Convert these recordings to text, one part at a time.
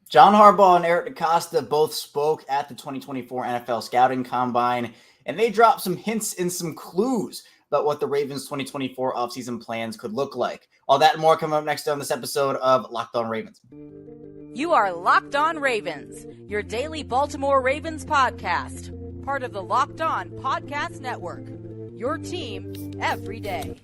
John Harbaugh and Eric DeCosta both spoke at the 2024 NFL Scouting Combine, and they dropped some hints and some clues about what the Ravens' 2024 offseason plans could look like. All that and more coming up next on this episode of Locked On Ravens. You are Locked On Ravens, your daily Baltimore Ravens podcast, part of the Locked On Podcast Network, your team every day.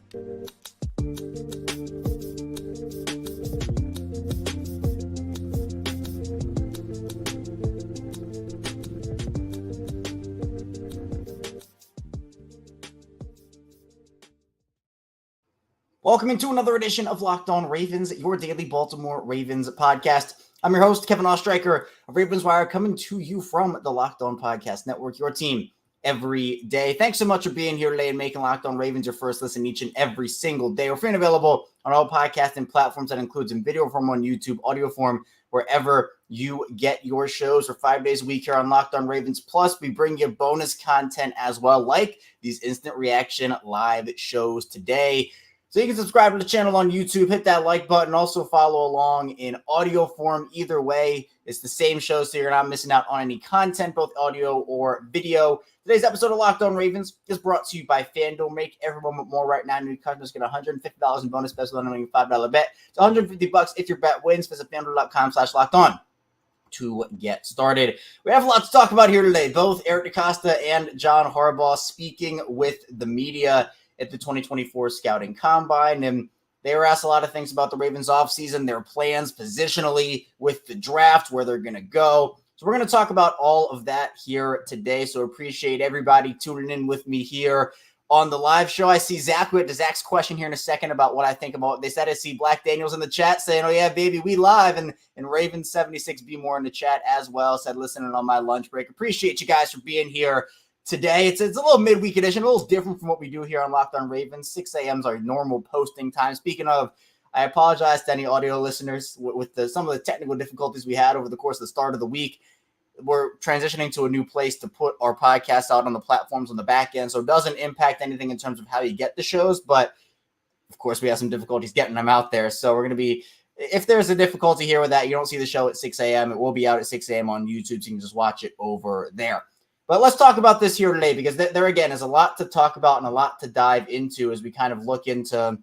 Welcome into another edition of Locked On Ravens, your daily Baltimore Ravens podcast. I'm your host, Kevin Ostreicher of Ravens Wire, coming to you from the Locked On Podcast Network, your team every day. Thanks so much for being here today and making Locked On Ravens your first listen each and every single day. We're free and available on all podcasting platforms. That includes in video form on YouTube, audio form, wherever you get your shows for 5 days a week here on Locked On Ravens. Plus, we bring you bonus content as well, like these instant reaction live shows today. So you can subscribe to the channel on YouTube, hit that like button, also follow along in audio form. Either way, it's the same show, so you're not missing out on any content, both audio or video. Today's episode of Locked On Ravens is brought to you by FanDuel. Make every moment more right now. New customers get $150 in bonus special on a $5 bet. It's $150 if your bet wins. Visit FanDuel.com/LockedOn to get started. We have a lot to talk about here today. Both Eric DeCosta and John Harbaugh speaking with the media at the 2024 Scouting Combine, and they were asked a lot of things about the Ravens offseason, their plans positionally with the draft, where they're going to go. So we're going to talk about all of that here today, so appreciate everybody tuning in with me here on the live show. I see Zach with Zach's question here in a second about what I think about. They said I see Black Daniels in the chat saying, oh yeah, baby, we live, and Ravens76B more in the chat as well, said listening on my lunch break. Appreciate you guys for being here today. It's a little midweek edition, a little different from what we do here on Locked On Ravens. 6 a.m. is our normal posting time. Speaking of, I apologize to any audio listeners with some of the technical difficulties we had over the course of the start of the week. We're transitioning to a new place to put our podcast out on the platforms on the back end, so it doesn't impact anything in terms of how you get the shows, but of course we have some difficulties getting them out there. So we're going to be, if there's a difficulty here with that, you don't see the show at 6 a.m., it will be out at 6 a.m. on YouTube, so you can just watch it over there. But let's talk about this here today, because there again is a lot to talk about and a lot to dive into as we kind of look into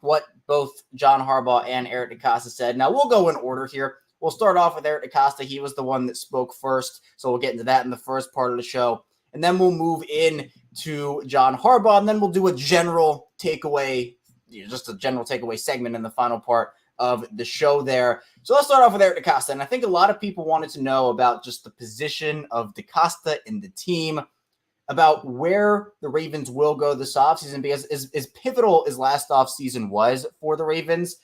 what both John Harbaugh and Eric DeCosta said. Now, we'll go in order here. We'll start off with Eric DeCosta. He was the one that spoke first, so we'll get into that in the first part of the show. And then we'll move in to John Harbaugh, and then we'll do a general takeaway, just a general takeaway segment in the final part of the show there. So let's start off with Eric DeCosta. And I think a lot of people wanted to know about just the position of DeCosta in the team, about where the Ravens will go this offseason, because as pivotal as last offseason was for the Ravens,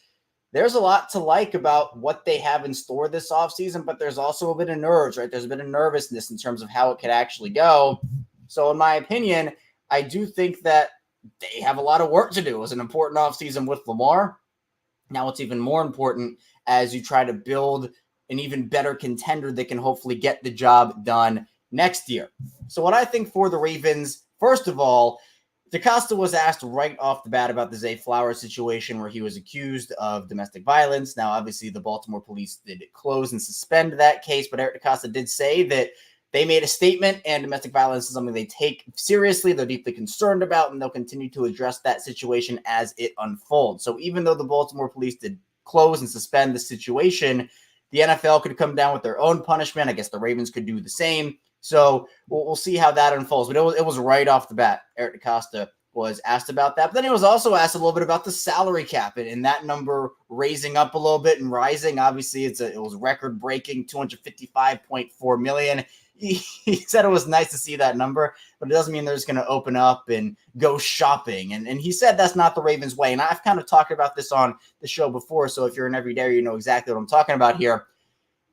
there's a lot to like about what they have in store this offseason, but there's also a bit of nerves, right? There's a bit of nervousness in terms of how it could actually go. So in my opinion, I do think that they have a lot of work to do. It was an important offseason with Lamar. Now it's even more important as you try to build an even better contender that can hopefully get the job done next year. So what I think for the Ravens, first of all, DeCosta was asked right off the bat about the Zay Flowers situation where he was accused of domestic violence. Now, obviously, the Baltimore police did close and suspend that case, but Eric DeCosta did say that they made a statement, and domestic violence is something they take seriously, they're deeply concerned about, and they'll continue to address that situation as it unfolds. So even though the Baltimore police did close and suspend the situation, the NFL could come down with their own punishment. I guess the Ravens could do the same. So we'll see how that unfolds. But it was right off the bat, Eric DeCosta was asked about that. But then he was also asked a little bit about the salary cap and that number raising up a little bit and rising. Obviously, it was record-breaking, $255.4 million. He said it was nice to see that number, but it doesn't mean they're just going to open up and go shopping. And he said that's not the Ravens way. And I've kind of talked about this on the show before, so if you're an everyday, you know exactly what I'm talking about here,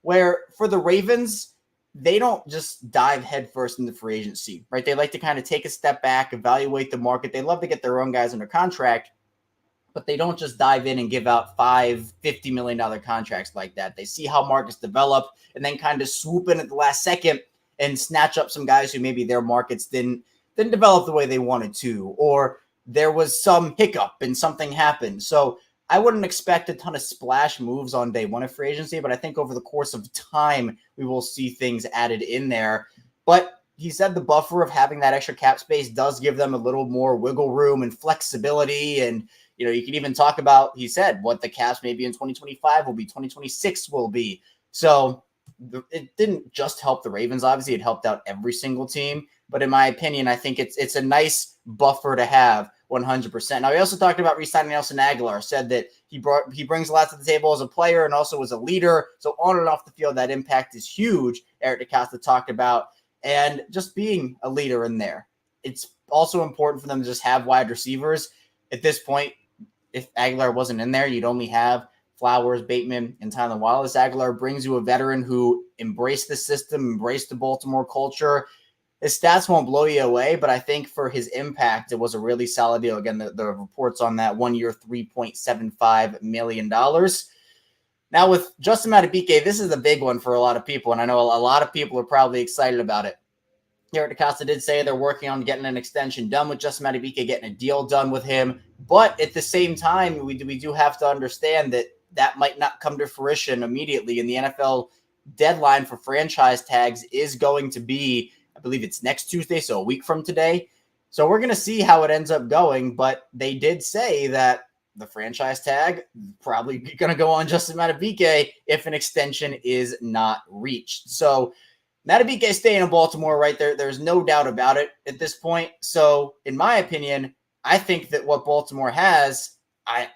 where for the Ravens, they don't just dive headfirst into free agency, right? They like to kind of take a step back, evaluate the market. They love to get their own guys under contract, but they don't just dive in and give out $50 million contracts like that. They see how markets develop and then kind of swoop in at the last second and snatch up some guys who maybe their markets didn't develop the way they wanted to, or there was some hiccup and something happened. So I wouldn't expect a ton of splash moves on day one of free agency, but I think over the course of time, we will see things added in there. But he said the buffer of having that extra cap space does give them a little more wiggle room and flexibility. And, you know, you can even talk about, he said, what the caps maybe in 2025 will be, 2026 will be. So it didn't just help the Ravens. Obviously, it helped out every single team. But in my opinion, I think it's a nice buffer to have 100%. Now, he also talked about re-signing Nelson Aguilar, said that he brings a lot to the table as a player and also as a leader. So on and off the field, that impact is huge, Eric DeCosta talked about. And just being a leader in there. It's also important for them to just have wide receivers. At this point, if Aguilar wasn't in there, you'd only have Flowers, Bateman, and Tylan Wallace. Aguilar brings you a veteran who embraced the system, embraced the Baltimore culture. His stats won't blow you away, but I think for his impact, it was a really solid deal. Again, the reports on that 1 year, $3.75 million. Now with Justin Madubuike, this is a big one for a lot of people, and I know a lot of people are probably excited about it. Eric DeCosta did say they're working on getting an extension done with Justin Madubuike, getting a deal done with him. But at the same time, we do have to understand that might not come to fruition immediately. And the NFL deadline for franchise tags is going to be, I believe it's next Tuesday, so a week from today. So we're going to see how it ends up going. But they did say that the franchise tag probably going to go on Justin Madubuike if an extension is not reached. So Madubuike staying in Baltimore, right there. There's no doubt about it at this point. So in my opinion, I think that what Baltimore has,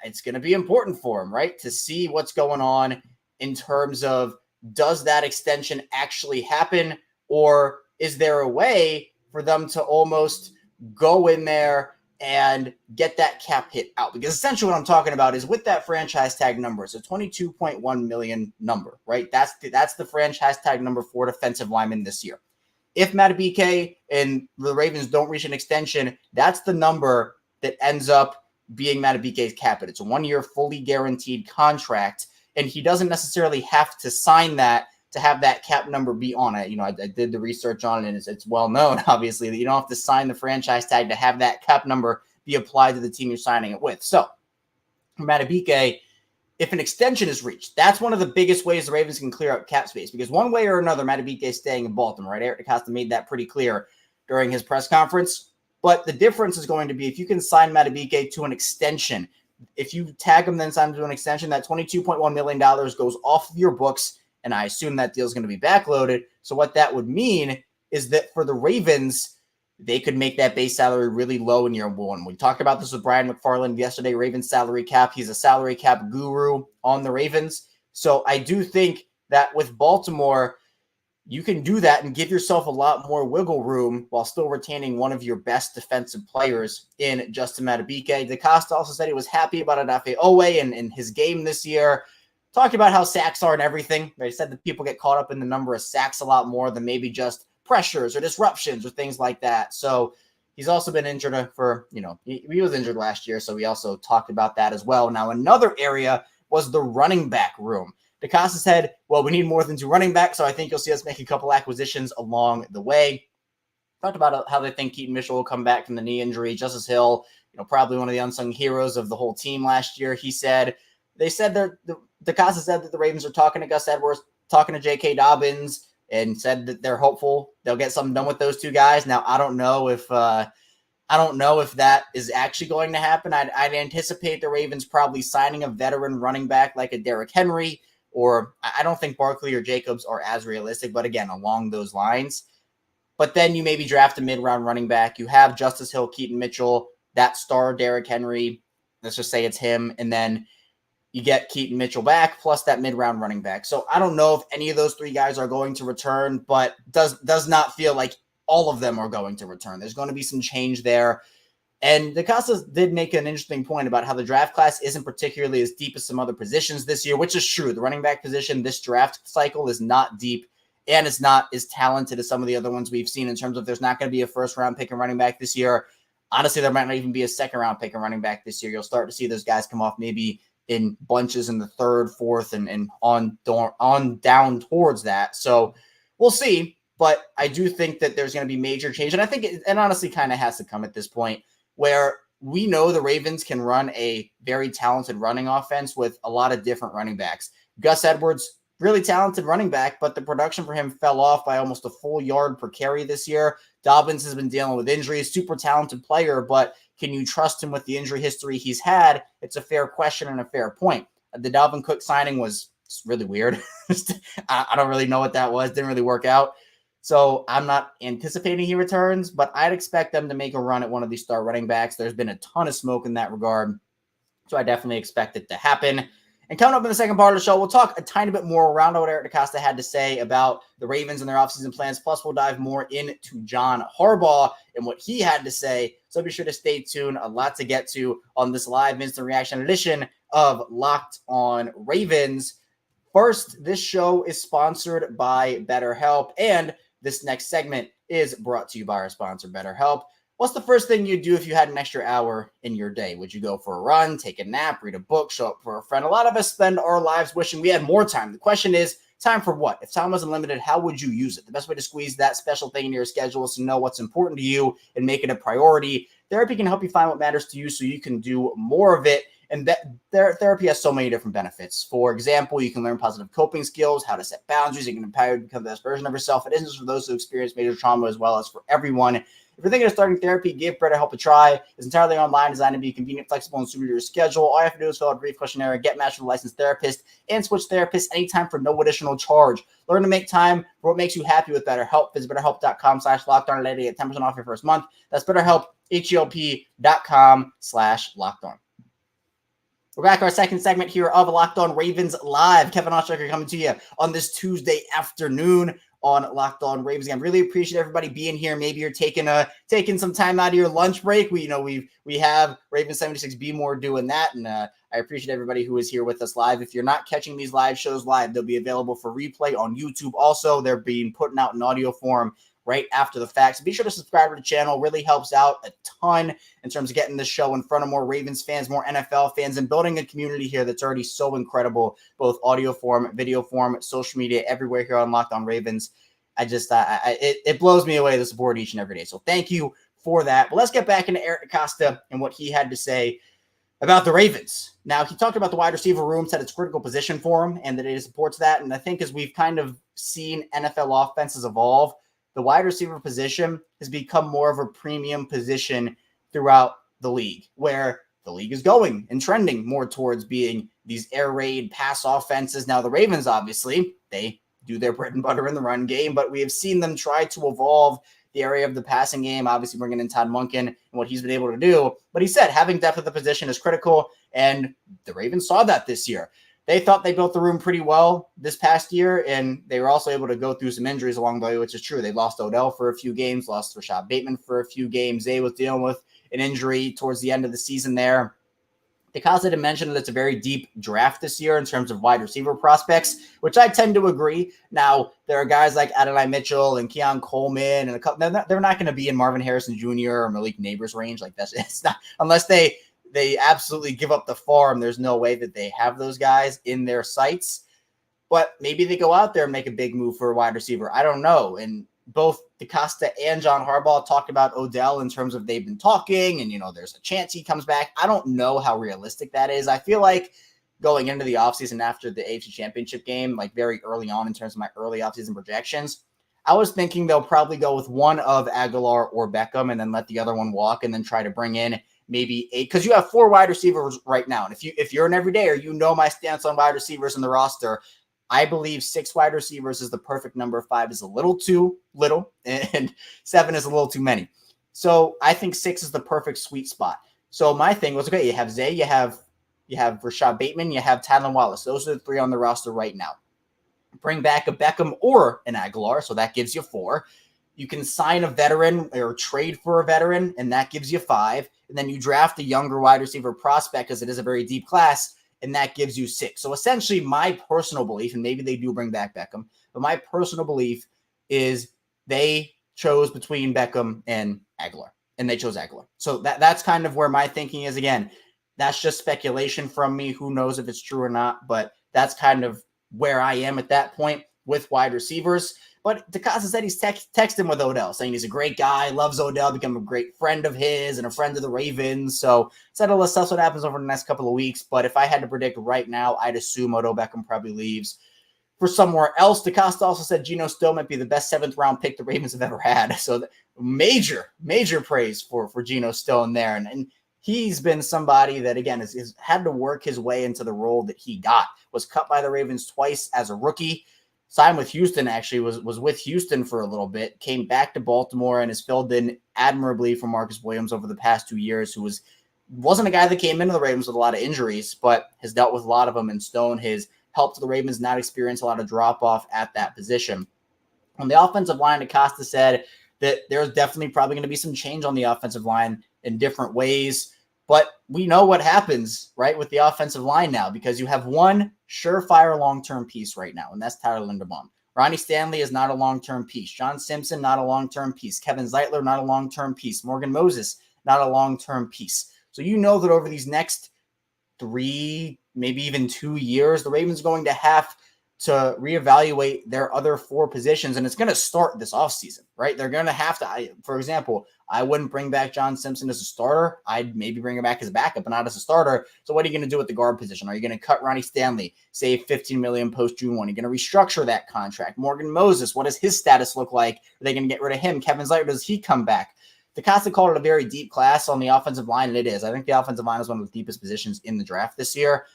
it's going to be important for him, right? To see what's going on in terms of, does that extension actually happen? Or is there a way for them to almost go in there and get that cap hit out? Because essentially what I'm talking about is with that franchise tag number, it's a $22.1 million number, right? That's the franchise tag number for defensive linemen this year. If Madubuike and the Ravens don't reach an extension, that's the number that ends up being Madubuike's cap hit. It's a 1 year fully guaranteed contract, and he doesn't necessarily have to sign that to have that cap number be on it. You know, I did the research on it, and it's well known, obviously, that you don't have to sign the franchise tag to have that cap number be applied to the team you're signing it with. So, Madubuike, if an extension is reached, that's one of the biggest ways the Ravens can clear up cap space, because one way or another, Madubuike is staying in Baltimore, right? Eric DeCosta made that pretty clear during his press conference. But the difference is going to be if you can sign Madubuike to an extension. If you tag him, then sign him to an extension, that $22.1 million goes off of your books. And I assume that deal is going to be backloaded. So what that would mean is that for the Ravens, they could make that base salary really low in year one. We talked about this with Brian McFarland yesterday, Ravens salary cap. He's a salary cap guru on the Ravens. So I do think that with Baltimore, you can do that and give yourself a lot more wiggle room while still retaining one of your best defensive players in Justin Madubuike. DeCosta also said he was happy about Odafe Owe and his game this year. Talked about how sacks are and everything. They said that people get caught up in the number of sacks a lot more than maybe just pressures or disruptions or things like that. So he's also been injured for, he was injured last year. So we also talked about that as well. Now, another area was the running back room. DeCosta said, well, we need more than 2 running backs. So I think you'll see us make a couple acquisitions along the way. Talked about how they think Keaton Mitchell will come back from the knee injury. Justice Hill, probably one of the unsung heroes of the whole team last year. He said, DeCosta said that the Ravens are talking to Gus Edwards, talking to J.K. Dobbins, and said that they're hopeful they'll get something done with those 2 guys. Now, I don't know if that is actually going to happen. I'd anticipate the Ravens probably signing a veteran running back like a Derrick Henry, or I don't think Barkley or Jacobs are as realistic, but again, along those lines. But then you maybe draft a mid-round running back. You have Justice Hill, Keaton Mitchell, that star Derrick Henry. Let's just say it's him, and then you get Keaton Mitchell back, plus that mid-round running back. So I don't know if any of those 3 guys are going to return, but does not feel like all of them are going to return. There's going to be some change there. And DeCosta did make an interesting point about how the draft class isn't particularly as deep as some other positions this year, which is true. The running back position this draft cycle is not deep, and it's not as talented as some of the other ones we've seen in terms of there's not going to be a first-round pick and running back this year. Honestly, there might not even be a second-round pick and running back this year. You'll start to see those guys come off maybe in bunches in the 3rd, 4th, and on down towards that. So we'll see. But I do think that there's going to be major change. And I think it honestly kind of has to come at this point where we know the Ravens can run a very talented running offense with a lot of different running backs. Gus Edwards, really talented running back, but the production for him fell off by almost a full yard per carry this year. Dobbins has been dealing with injuries, super talented player, but can you trust him with the injury history he's had? It's a fair question and a fair point. The Dalvin Cook signing was really weird. I don't really know what that was. Didn't really work out. So I'm not anticipating he returns, but I'd expect them to make a run at one of these star running backs. There's been a ton of smoke in that regard. So I definitely expect it to happen. And coming up in the second part of the show, we'll talk a tiny bit more around what Eric DeCosta had to say about the Ravens and their offseason plans. Plus, we'll dive more into John Harbaugh and what he had to say. So be sure to stay tuned. A lot to get to on this live instant reaction edition of Locked on Ravens. First, this show is sponsored by BetterHelp, and this next segment is brought to you by our sponsor, BetterHelp. What's the first thing you'd do if you had an extra hour in your day? Would you go for a run, take a nap, read a book, show up for a friend? A lot of us spend our lives wishing we had more time. The question is, time for what? If time was unlimited, how would you use it? The best way to squeeze that special thing into your schedule is to know what's important to you and make it a priority. Therapy can help you find what matters to you so you can do more of it. And therapy has so many different benefits. For example, you can learn positive coping skills, how to set boundaries. You can empower you to become the best version of yourself. It isn't just for those who experience major trauma as well as for everyone. If you're thinking of starting therapy, give BetterHelp a try. It's entirely online, designed to be convenient, flexible, and suited to your schedule. All you have to do is fill out a brief questionnaire, get matched with a licensed therapist, and switch therapists anytime for no additional charge. Learn to make time for what makes you happy with BetterHelp. Visit BetterHelp.com/LockedOn today to get 10% off your first month. That's BetterHelp, HELP.com/LockedOn. We're back, our second segment here of Locked On Ravens Live. Kevin Ostraker coming to you on this Tuesday afternoon on Locked On Ravens. Again, really appreciate everybody being here. Maybe you're taking some time out of your lunch break. We have Ravens 76 Be More doing that, and I appreciate everybody who is here with us live. If you're not catching these live shows live, they'll be available for replay on YouTube. Also, they're being put out in audio form right after the fact. So be sure to subscribe to the channel. Really helps out a ton in terms of getting this show in front of more Ravens fans, more NFL fans, and building a community here that's already so incredible, both audio form, video form, social media, everywhere here on Locked On Ravens. It blows me away the support each and every day. So thank you for that. But let's get back into Eric DeCosta and what he had to say about the Ravens. Now, he talked about the wide receiver room, said it's a critical position for him and that it supports that. And I think as we've kind of seen NFL offenses evolve, the wide receiver position has become more of a premium position throughout the league, where the league is going and trending more towards being these air raid pass offenses. Now, the Ravens, obviously, they do their bread and butter in the run game, but we have seen them try to evolve the area of the passing game, obviously bringing in Todd Monken and what he's been able to do. But he said having depth at the position is critical, and the Ravens saw that this year. They thought they built the room pretty well this past year, and they were also able to go through some injuries along the way, which is true. They lost Odell for a few games, lost Rashad Bateman for a few games. Zay was dealing with an injury towards the end of the season there. DeCosta had mentioned that it's a very deep draft this year in terms of wide receiver prospects, which I tend to agree. Now, there are guys like Adonai Mitchell and Keon Coleman, and a couple. They're not going to be in Marvin Harrison Jr. or Malik Neighbors range. Like that's it's not unless they absolutely give up the farm. There's no way that they have those guys in their sights. But maybe they go out there and make a big move for a wide receiver. I don't know. And both DeCosta and John Harbaugh talked about Odell in terms of they've been talking and, there's a chance he comes back. I don't know how realistic that is. I feel like going into the offseason after the AFC Championship game, like very early on in terms of my early offseason projections, I was thinking they'll probably go with one of Aguilar or Beckham and then let the other one walk and then try to bring in maybe 8, because you have 4 wide receivers right now. And if you're an everydayer, my stance on wide receivers in the roster. I believe 6 wide receivers is the perfect number. 5 is a little too little, and 7 is a little too many. So I think 6 is the perfect sweet spot. So my thing was, okay, you have Zay, you have Rashad Bateman, you have Tylan Wallace. Those are the 3 on the roster right now. Bring back a Beckham or an Aguilar, so that gives you 4. You can sign a veteran or trade for a veteran, and that gives you 5. And then you draft a younger wide receiver prospect because it is a very deep class, and that gives you 6. So essentially my personal belief, and maybe they do bring back Beckham, but my personal belief is they chose between Beckham and Aguilar, and they chose Aguilar. So that's kind of where my thinking is. Again, that's just speculation from me. Who knows if it's true or not, but that's kind of where I am at that point. with wide receivers. But DeCosta said he's texting with Odell, saying he's a great guy, loves Odell, become a great friend of his and a friend of the Ravens. So said let's see what happens over the next couple of weeks. But if I had to predict right now, I'd assume Odell Beckham probably leaves for somewhere else. DeCosta also said Geno Stone might be the best 7th-round pick the Ravens have ever had. So major praise for Geno Stone there. And he's been somebody that, again, has had to work his way into the role that he got. Was cut by the Ravens twice as a rookie. Signed with Houston, actually, was with Houston for a little bit, came back to Baltimore and has filled in admirably for Marcus Williams over the past 2 years, who wasn't a guy that came into the Ravens with a lot of injuries, but has dealt with a lot of them, and Stone has helped the Ravens not experience a lot of drop-off at that position. On the offensive line, DeCosta said that there's definitely probably going to be some change on the offensive line in different ways. But we know what happens, right, with the offensive line now, because you have one surefire long-term piece right now, and that's Tyler Linderbaum. Ronnie Stanley is not a long-term piece. John Simpson, not a long-term piece. Kevin Zeitler, not a long-term piece. Morgan Moses, not a long-term piece. So you know that over these next 3, maybe even 2 years, the Ravens are going to have to reevaluate their other 4 positions, and it's going to start this offseason, right? They're going to have to, for example, I wouldn't bring back John Simpson as a starter. I'd maybe bring him back as a backup, but not as a starter. So what are you going to do with the guard position? Are you going to cut Ronnie Stanley, save $15 million post-June 1? You're going to restructure that contract. Morgan Moses, what does his status look like? Are they going to get rid of him? Kevin Zeitler, does he come back? DeCosta called it a very deep class on the offensive line, and it is. I think the offensive line is one of the deepest positions in the draft this year.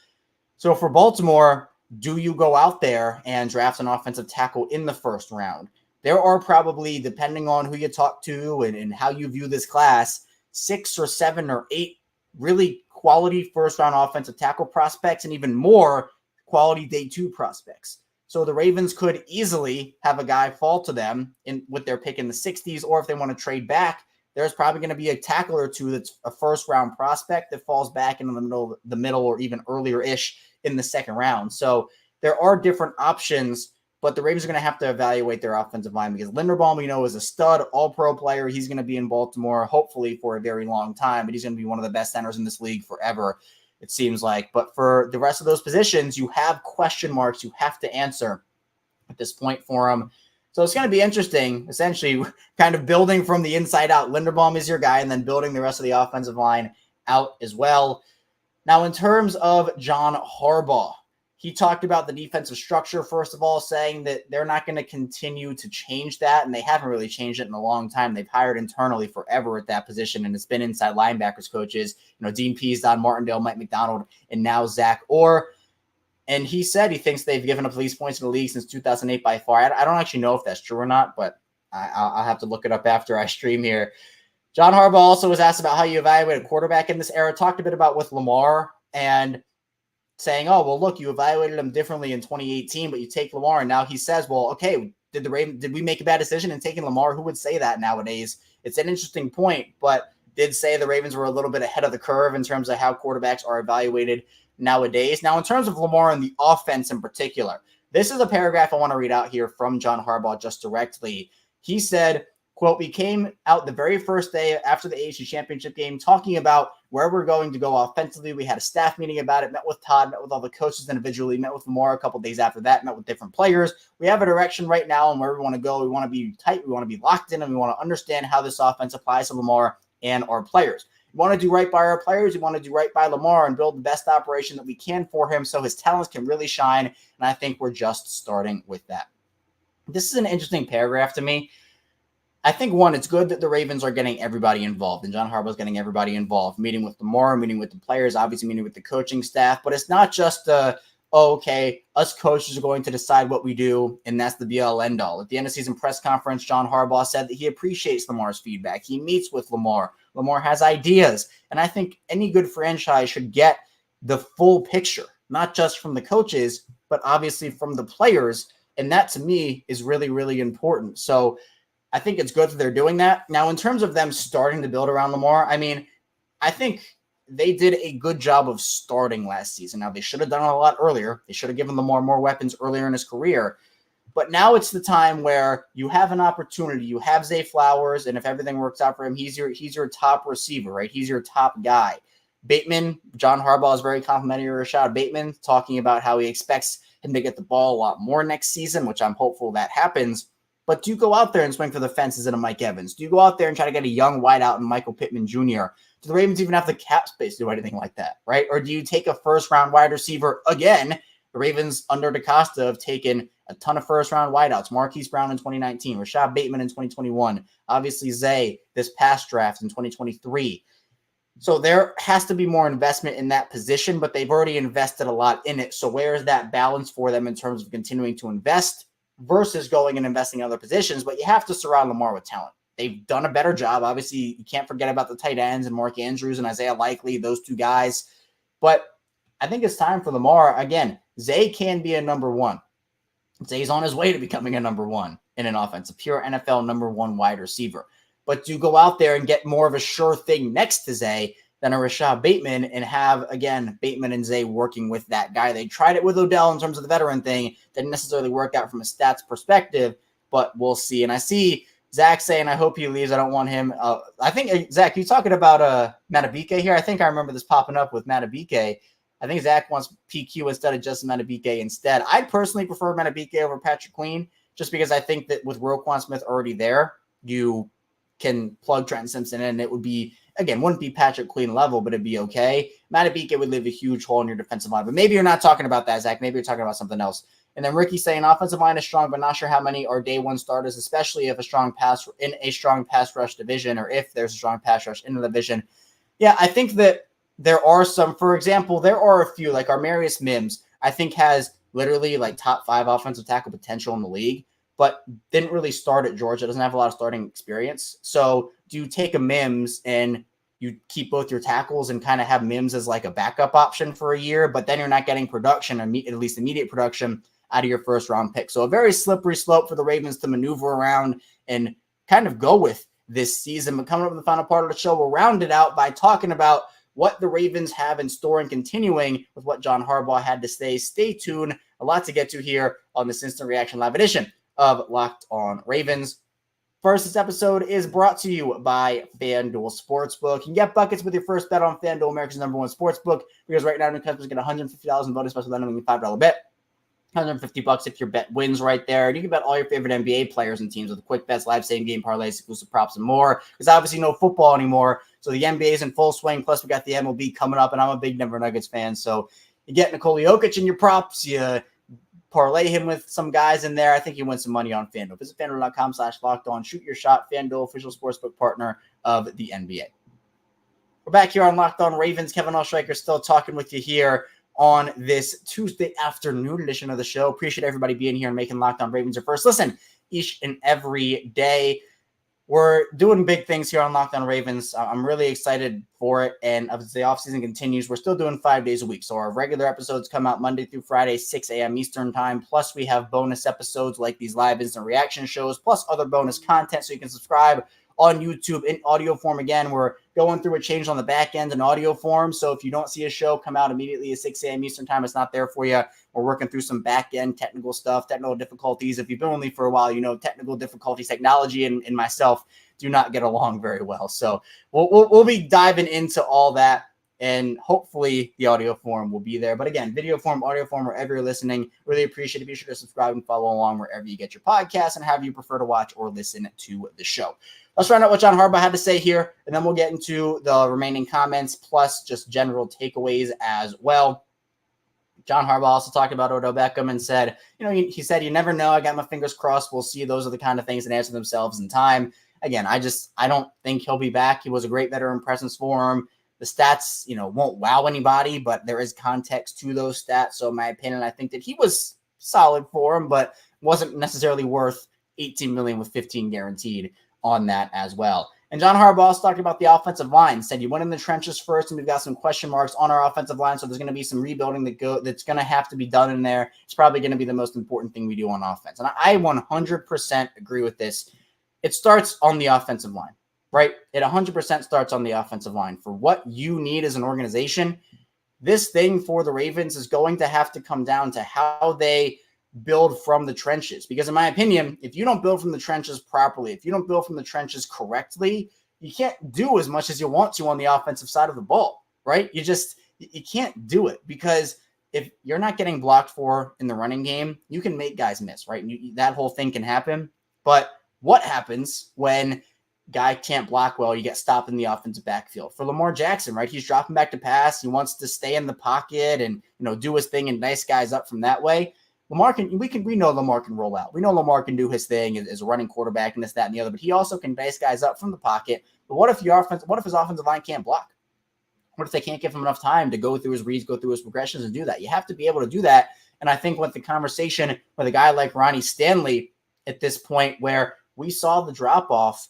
So for Baltimore, do you go out there and draft an offensive tackle in the first round? There are probably, depending on who you talk to and how you view this class, 6 or 7 or 8 really quality first-round offensive tackle prospects and even more quality day 2 prospects. So the Ravens could easily have a guy fall to them with their pick in the 60s, or if they want to trade back, there's probably going to be a tackle or two that's a first-round prospect that falls back into the middle or even earlier-ish in the second round. So there are different options, but the Ravens are going to have to evaluate their offensive line because Linderbaum, we know, is a stud, all-pro player. He's going to be in Baltimore, hopefully, for a very long time, but he's going to be one of the best centers in this league forever, it seems like. But for the rest of those positions, you have question marks you have to answer at this point for them. So it's going to be interesting, essentially, kind of building from the inside out. Linderbaum is your guy, and then building the rest of the offensive line out as well. Now, in terms of John Harbaugh, he talked about the defensive structure, first of all, saying that they're not going to continue to change that, and they haven't really changed it in a long time. They've hired internally forever at that position, and it's been inside linebackers coaches, Dean Pease, Don Martindale, Mike McDonald, and now Zach Orr. And he said he thinks they've given up the least points in the league since 2008 by far. I don't actually know if that's true or not, but I'll have to look it up after I stream here. John Harbaugh also was asked about how you evaluate a quarterback in this era, talked a bit about with Lamar and saying, oh, well, look, you evaluated him differently in 2018, but you take Lamar. And now he says, well, okay, did we make a bad decision in taking Lamar? Who would say that nowadays? It's an interesting point, but did say the Ravens were a little bit ahead of the curve in terms of how quarterbacks are evaluated nowadays. Now, in terms of Lamar and the offense in particular, this is a paragraph I want to read out here from John Harbaugh just directly. He said, quote, we came out the very first day after the AFC Championship game talking about where we're going to go offensively. We had a staff meeting about it, met with Todd, met with all the coaches individually, met with Lamar a couple days after that, met with different players. We have a direction right now on where we want to go. We want to be tight. We want to be locked in, and we want to understand how this offense applies to Lamar and our players. We want to do right by our players. We want to do right by Lamar and build the best operation that we can for him so his talents can really shine. And I think we're just starting with that. This is an interesting paragraph to me. I think, one, it's good that the Ravens are getting everybody involved, and John Harbaugh is getting everybody involved, meeting with Lamar, meeting with the players, obviously meeting with the coaching staff. But it's not just okay, us coaches are going to decide what we do, and that's the be-all, end-all. At the end of season press conference, John Harbaugh said that he appreciates Lamar's feedback. He meets with Lamar. Lamar has ideas. And I think any good franchise should get the full picture, not just from the coaches, but obviously from the players. And that, to me, is really, really important. So I think it's good that they're doing that. Now, in terms of them starting to build around Lamar, I mean, I think they did a good job of starting last season. Now, they should have done it a lot earlier. They should have given Lamar more weapons earlier in his career. But now it's the time where you have an opportunity. You have Zay Flowers, and if everything works out for him, he's your top receiver, right? He's your top guy. Bateman, John Harbaugh is very complimentary of Rashad Bateman, talking about how he expects him to get the ball a lot more next season, which I'm hopeful that happens. But do you go out there and swing for the fences in a Mike Evans? Do you go out there and try to get a young wideout in Michael Pittman Jr.? Do the Ravens even have the cap space to do anything like that, right? Or do you take a first-round wide receiver again? The Ravens under DeCosta have taken a ton of first-round wideouts. Marquise Brown in 2019, Rashad Bateman in 2021, obviously Zay this past draft in 2023. So there has to be more investment in that position, but they've already invested a lot in it. So where is that balance for them in terms of continuing to invest versus going and investing in other positions? But you have to surround Lamar with talent. They've done a better job. Obviously, you can't forget about the tight ends and Mark Andrews and Isaiah Likely, those two guys. But I think it's time for Lamar. Again, Zay can be a number one. Zay's on his way to becoming a number one in an offense, a pure NFL number one wide receiver. But do you go out there and get more of a sure thing next to Zay than a Rashad Bateman and have, again, Bateman and Zay working with that guy? They tried it with Odell in terms of the veteran thing. Didn't necessarily work out from a stats perspective, but we'll see. And I see Zach saying, I hope he leaves. I don't want him. I think, Zach, you talking about Matabike here? I think I remember this popping up with Matabike. I think Zach wants PQ instead of just Matabike instead. I'd personally prefer Matabike over Patrick Queen just because I think that with Roquan Smith already there, you can plug Trent Simpson in. It would be, again, wouldn't be Patrick Queen level, but it'd be okay. Matabike would leave a huge hole in your defensive line. But maybe you're not talking about that, Zach. Maybe you're talking about something else. And then Ricky saying offensive line is strong, but not sure how many are day one starters, especially if a strong pass rush division, or if there's a strong pass rush in the division. Yeah, I think that there are some, for example, there are a few, like Armarius Mims, I think has literally like top 5 offensive tackle potential in the league, but didn't really start at Georgia, doesn't have a lot of starting experience. So do you take a Mims and you keep both your tackles and kind of have Mims as like a backup option for a year, but then you're not getting production, at least immediate production, out of your first round pick. So a very slippery slope for the Ravens to maneuver around and kind of go with this season. But coming up in the final part of the show, we'll round it out by talking about what the Ravens have in store and continuing with what John Harbaugh had to say. Stay tuned. A lot to get to here on this Instant Reaction Live edition of Locked On Ravens. First, this episode is brought to you by FanDuel Sportsbook. You can get buckets with your first bet on FanDuel, America's #1 sportsbook, because right now new customers get $150 in bonus special bet on a $5 bet. $150 if your bet wins right there. And you can bet all your favorite NBA players and teams with quick bets, live same-game parlays, exclusive props, and more. There's obviously no football anymore, so the NBA is in full swing. Plus, we got the MLB coming up, and I'm a big Denver Nuggets fan. So you get Nikola Jokic in your props. You parlay him with some guys in there. I think you win some money on FanDuel. Visit FanDuel.com/lockedon. Shoot your shot. FanDuel, official sportsbook partner of the NBA. We're back here on Locked On Ravens. Kevin Oestreicher still talking with you here on this Tuesday afternoon edition of the show. Appreciate everybody being here and making Locked On Ravens your first listen each and every day. We're doing big things here on Locked On Ravens. I'm really excited for it. And as the offseason continues, we're still doing 5 days a week. So our regular episodes come out Monday through Friday, 6 a.m. Eastern time. Plus we have bonus episodes like these live instant reaction shows, plus other bonus content. So you can subscribe on YouTube in audio form. Again, we're going through a change on the back end in audio form. So if you don't see a show come out immediately at 6 a.m. Eastern time, it's not there for you. We're working through some back end technical stuff, technical difficulties. If you've been with me for a while, you know technical difficulties, technology, and myself do not get along very well. So we'll be diving into all that, and hopefully the audio form will be there. But again, video form, audio form, wherever you're listening, really appreciate it. Be sure to subscribe and follow along wherever you get your podcasts and however you prefer to watch or listen to the show. Let's find out what John Harbaugh had to say here, and then we'll get into the remaining comments, plus just general takeaways as well. John Harbaugh also talked about Odell Beckham and said, he said, you never know. I got my fingers crossed. We'll see. Those are the kind of things that answer themselves in time. Again, I don't think he'll be back. He was a great veteran presence for him. The stats, won't wow anybody, but there is context to those stats. So in my opinion, I think that he was solid for him, but wasn't necessarily worth $18 million with 15 guaranteed on that as well. And John Harbaugh also talked about the offensive line, said you went in the trenches first, and we've got some question marks on our offensive line. So there's going to be some rebuilding that's going to have to be done in there. It's probably going to be the most important thing we do on offense. And I 100% agree with this. It starts on the offensive line, right? It 100% starts on the offensive line. For what you need as an organization, this thing for the Ravens is going to have to come down to how they build from the trenches. Because in my opinion, if you don't build from the trenches properly, if you don't build from the trenches correctly, you can't do as much as you want to on the offensive side of the ball, right? You can't do it, because if you're not getting blocked for in the running game, you can make guys miss, right? That whole thing can happen. But what happens when guy can't block well, you get stopped in the offensive backfield? For Lamar Jackson, right? He's dropping back to pass. He wants to stay in the pocket and, do his thing and nice guys up from that way. We know Lamar can roll out. We know Lamar can do his thing as a running quarterback and this, that, and the other, but he also can dice guys up from the pocket. But what if his offensive line can't block? What if they can't give him enough time to go through his reads, go through his progressions and do that? You have to be able to do that. And I think with the conversation with a guy like Ronnie Stanley at this point where we saw the drop off,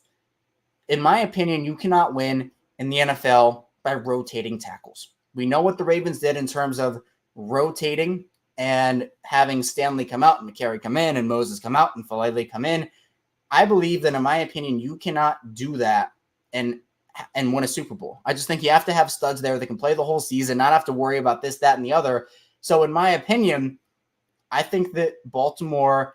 in my opinion, you cannot win in the NFL by rotating tackles. We know what the Ravens did in terms of rotating and having Stanley come out and McCary come in and Moses come out and Falele come in. I believe that, in my opinion, you cannot do that and win a Super Bowl. I just think you have to have studs there that can play the whole season, not have to worry about this, that, and the other. So in my opinion, I think that Baltimore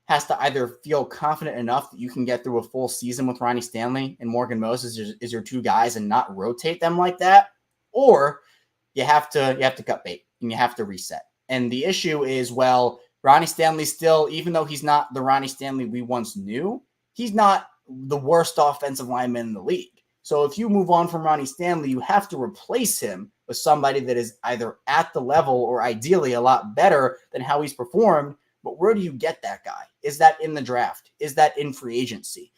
has to either feel confident enough that you can get through a full season with Ronnie Stanley and Morgan Moses is your two guys and not rotate them like that, or you have to cut bait and you have to reset. And the issue is, well, Ronnie Stanley still, even though he's not the Ronnie Stanley we once knew, he's not the worst offensive lineman in the league. So if you move on from Ronnie Stanley, you have to replace him with somebody that is either at the level or ideally a lot better than how he's performed. But where do you get that guy? Is that in the draft? Is that in free agency?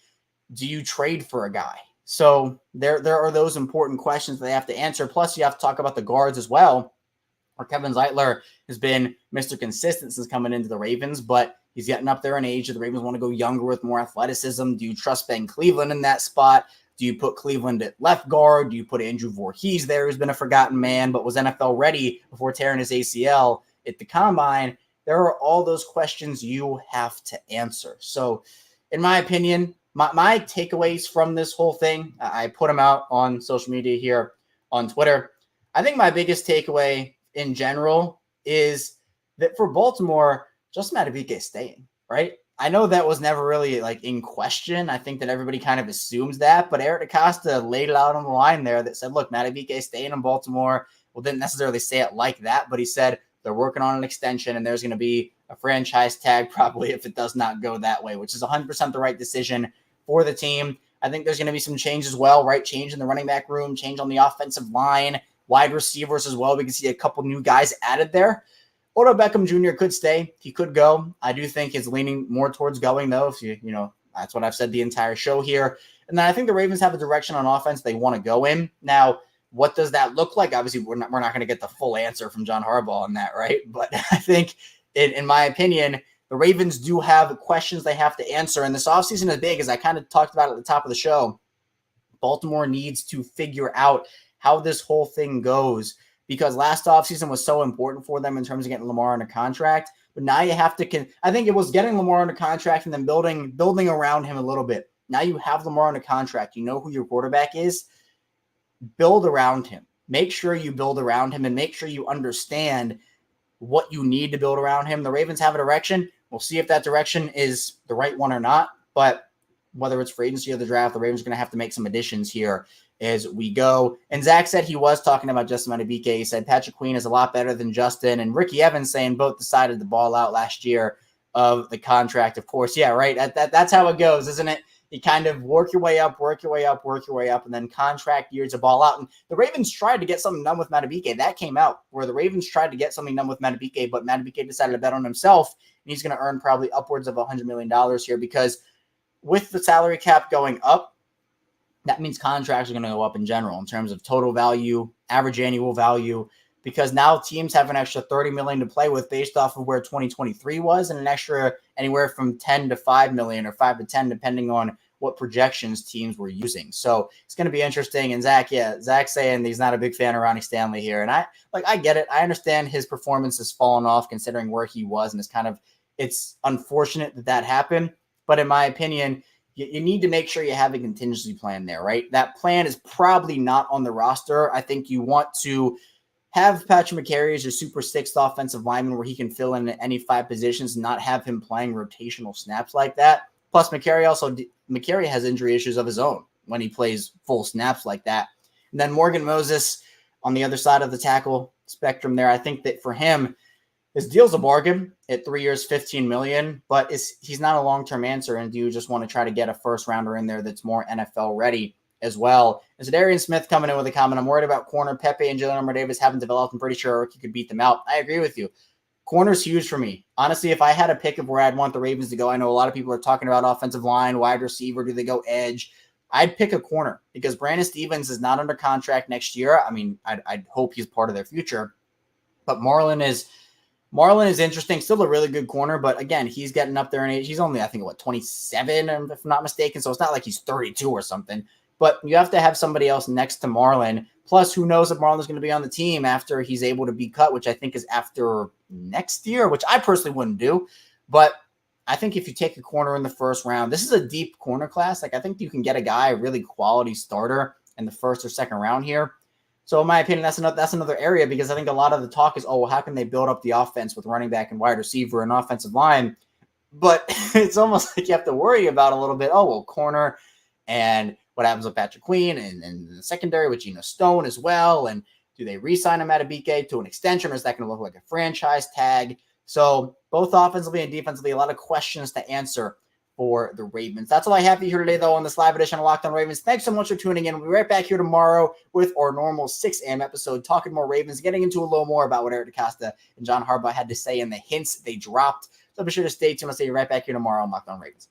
Do you trade for a guy? So there are those important questions they have to answer. Plus, you have to talk about the guards as well, where Kevin Zeitler has been Mr. Consistent since coming into the Ravens, but he's getting up there in age. The Ravens want to go younger with more athleticism. Do you trust Ben Cleveland in that spot? Do you put Cleveland at left guard? Do you put Andrew Voorhees there, who's been a forgotten man, but was NFL ready before tearing his ACL at the Combine? There are all those questions you have to answer. So in my opinion, my takeaways from this whole thing, I put them out on social media here on Twitter. I think my biggest takeaway in general is that for Baltimore, Justin Madubuike is staying, right? I know that was never really in question. I think that everybody kind of assumes that, but Eric DeCosta laid it out on the line there that said, look, Madubuike is staying in Baltimore. Well, didn't necessarily say it like that, but he said they're working on an extension and there's going to be a franchise tag probably if it does not go that way, which is 100% the right decision for the team. I think there's going to be some change as well, right? Change in the running back room, change on the offensive line, wide receivers as well. We can see a couple new guys added there. Odell Beckham Jr. could stay. He could go. I do think he's leaning more towards going, though. If you that's what I've said the entire show here. And then I think the Ravens have a direction on offense they want to go in. Now, what does that look like? Obviously, we're not going to get the full answer from John Harbaugh on that, right? But I think, in my opinion, the Ravens do have questions they have to answer. And this offseason is big, as I kind of talked about at the top of the show. Baltimore needs to figure out how this whole thing goes, because last offseason was so important for them in terms of getting Lamar under contract. But now you have to – I think it was getting Lamar under contract and then building around him a little bit. Now you have Lamar under contract. You know who your quarterback is. Build around him. Make sure you build around him and make sure you understand what you need to build around him. The Ravens have a direction. We'll see if that direction is the right one or not. But whether it's free agency or the draft, the Ravens are going to have to make some additions here as we go. And Zach said he was talking about Justin Madubuike. He said Patrick Queen is a lot better than Justin. And Ricky Evans saying both decided the ball out last year of the contract. Of course, yeah, right. That's how it goes, isn't it? You kind of work your way up, and then contract years a ball out. And the Ravens tried to get something done with Madubuike. That came out where the Ravens tried to get something done with Madubuike, but Madubuike decided to bet on himself. And he's going to earn probably upwards of $100 million here, because with the salary cap going up, that means contracts are going to go up in general in terms of total value, average annual value, because now teams have an extra $30 million to play with based off of where 2023 was, and an extra anywhere from 10 to 5 million or 5 to 10, depending on what projections teams were using. So it's going to be interesting. And Zach's saying he's not a big fan of Ronnie Stanley here. And I get it. I understand his performance has fallen off considering where he was, and it's unfortunate that happened. But in my opinion, you need to make sure you have a contingency plan there, right? That plan is probably not on the roster. I think you want to have Patrick McCary as your super sixth offensive lineman where he can fill in any 5 positions and not have him playing rotational snaps like that. Plus, McCary has injury issues of his own when he plays full snaps like that. And then Morgan Moses on the other side of the tackle spectrum there. I think that for him, his deal's a bargain at 3 years, $15 million, but he's not a long-term answer. And do you just want to try to get a first rounder in there that's more NFL ready as well? And so Darian Smith coming in with a comment. I'm worried about corner. Pepe and Jalen Armour Davis haven't developed. I'm pretty sure he could beat them out. I agree with you. Corner's huge for me. Honestly, if I had a pick of where I'd want the Ravens to go, I know a lot of people are talking about offensive line, wide receiver. Do they go edge? I'd pick a corner because Brandon Stevens is not under contract next year. I mean, I'd hope he's part of their future. But Marlon is interesting. Still a really good corner, but again, he's getting up there in age. He's only, I think, 27, if I'm not mistaken. So it's not like he's 32 or something. But you have to have somebody else next to Marlon. Plus, who knows if Marlon's going to be on the team after he's able to be cut, which I think is after next year, which I personally wouldn't do. But I think if you take a corner in the first round, this is a deep corner class. Like, I think you can get a guy, a really quality starter in the first or second round here. So in my opinion, that's another area, because I think a lot of the talk is, oh, well, how can they build up the offense with running back and wide receiver and offensive line? But it's almost like you have to worry about a little bit, oh, well, corner, and what happens with Patrick Queen and the secondary with Geno Stone as well. And do they re-sign him Madubuike to an extension, or is that going to look like a franchise tag? So both offensively and defensively, a lot of questions to answer for the Ravens. That's all I have for you here today, though, on this live edition of Locked On Ravens. Thanks so much for tuning in. We'll be right back here tomorrow with our normal 6 a.m. episode, talking more Ravens, getting into a little more about what Eric DeCosta and John Harbaugh had to say and the hints they dropped. So be sure to stay tuned. I'll see you right back here tomorrow on Locked On Ravens.